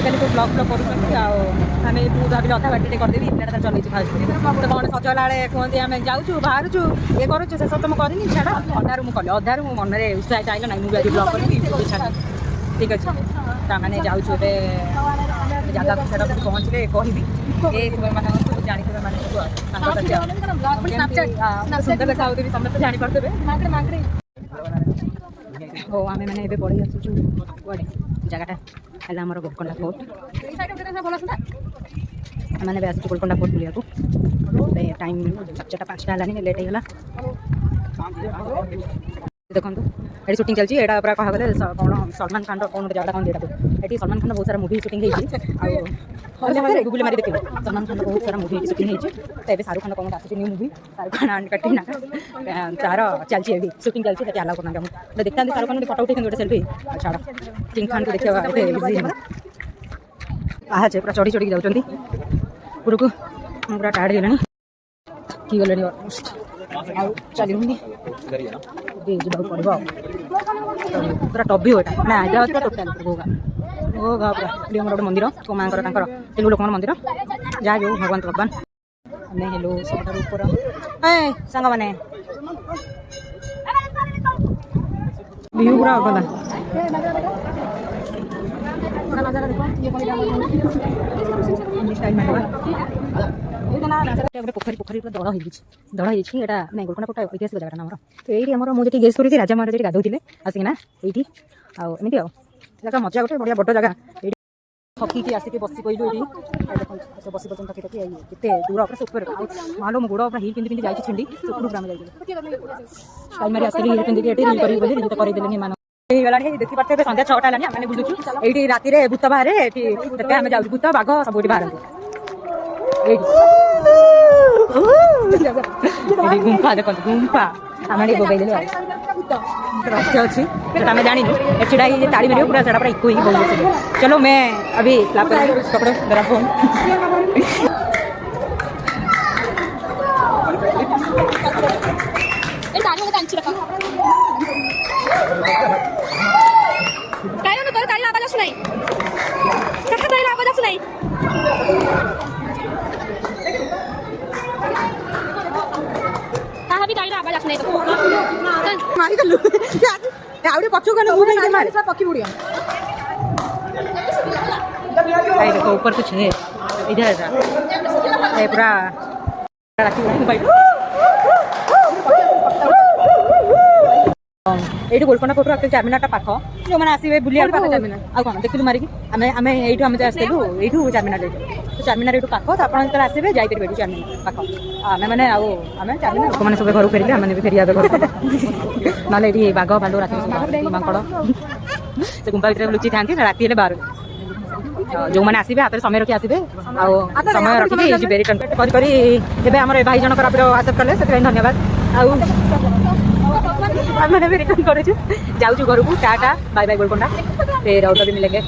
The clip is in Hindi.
आजिकल सब ब्लॉग ब्लॉग करें तू भाविले अधा बाटे करदेवी पिलाटा चलती फास्ट तो कौन सजला बेले कहते आम जाऊँ बाहर ये करुँ से सब तो मुझे करनी छाड़ अधारू मुझे कल अधारू मो मन में उत्साह चाहिए ना मुझे आज ब्लॉग करी छाड़ ठीक अच्छे ताने जाऊँ जगह सीटा पहुँचले कहि ये मैंने जानते मैंने सुंदर देखा समस्त जापे हो आम मैंने पढ़ी आसुचु कड़े जगटा है गोलकोंडा फोर्ट मैंने आसुचु गोलकोंडा फोर्ट बुलिया टाइम 4:05 है लेट होगा देखो ये शूटिंग चलती है पूरा कह गले कौन सलमान खान कौन जगह कौन देखा ये सलमान खान बहुत सारा मूवी शूटिंग गूगल मारी देखिए सलमान खान बहुत सारा मूवी शूटिंग होती शाहरुख खान कौन आसुची new movie Shahrukh Khan and Katrina तार चलती है शूटिंग चलती है आलाउ करना देखता शाहरुख खान फटो उठे गोटे सेल्फी छाड़ किंग खान को देखा आज पूरा चढ़ी चढ़ी जाऊँ पूरा पूरा टायर्ड गलानी कि गले चली जाऊँ पड़ो पूरा टबी हो ना हैदराबाद पूरा टोटाल गोगा गोगा पूरा ये गोटे मंदिर को माँ तेलुगु लोक मंदिर जहाँ भी भगवान भगवान आम हेलो सब ऊपर सांग मैंने व्यू पूरा गला पोखरी पोखरी पूरा दड़ हो दड़ हो नहीं गोलकोंडा फोर्ट ऐतिहासिक जगह ना तो ये मुझे गेस करी राजा महाराज ये गाधोले आसिकना ये आमती जगह मजा गोटे बढ़िया बड़ जगह थकी आसिक बसी पड़ू ये बस पर्यटन थकी थकी केते दूर पूरा ऊपर मालो मो गोड़ पूरा हिल पिंधि पिंधि जाइए छिंडी ऊपर आम टाइम मारी आसली हिल पिंधि रिल करदेले मान गला देखी पार्थे संध्या 6टा है आम बुलूँ ये राति भूत बाहर आम जाऊँ भूत बाघ सब बाहर गुंफा देखो गुंफा आम बोगेदे रस्ते अच्छी आम जानी छिड़ा ताड़ी मारे पूरा से पूरा इको ही बोल चलो मैं अभी पकड़ो मेरा फोन देखो ऊपर कुछ है इधर पूरा ये गोलकोंडा फोर्ट एक्चुअली चारमीनार पाख जो मैंने आसवे बुलिया चारमीनार आ कौन देखिलु मारिकी आम आसलु यू चारमीनार तो चारमीनार यू पाख तो आप आसवे जापर चारमीनार पाख आम मैंने आम चारमीनार लोक मैंने सब घर फेरिले आम भी फेरिया घर ना ये बाघ भालू रात माकड़ से गुंफा भर लुचि था राति बाहर जो मैंने आसवे हाथ में समय रखी आसवे समय रखी रिटर्न आम भाई जनकर आसेप्ट कले से धन्यवाद मैंने भी रिटर्न करूँ जाऊँ घर को टाटा बाय बाय गोलकोंडा फिर और मिलेंगे।